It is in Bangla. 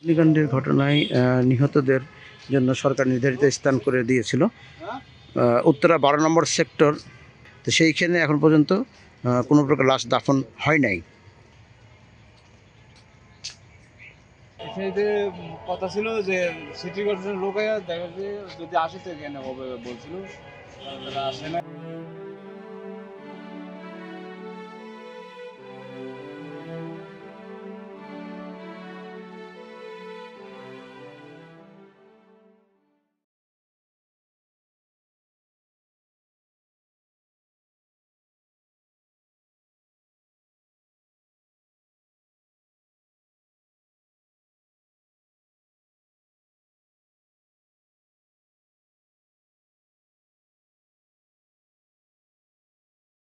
অগ্নিকাণ্ডের ঘটনায় নিহতদের জন্য সরকার নির্ধারিত স্থান করে দিয়েছিল উত্তরা 12 নম্বর সেক্টর। তো সেইখানে এখন পর্যন্ত কোনো প্রকার লাশ দাফন হয় নাই। এখানে যে কথা ছিল যে সিটি কর্পোরেশন লোক দেখা যায় যদি আসে তো এখানে হবে বলছিল, তারা আসে না।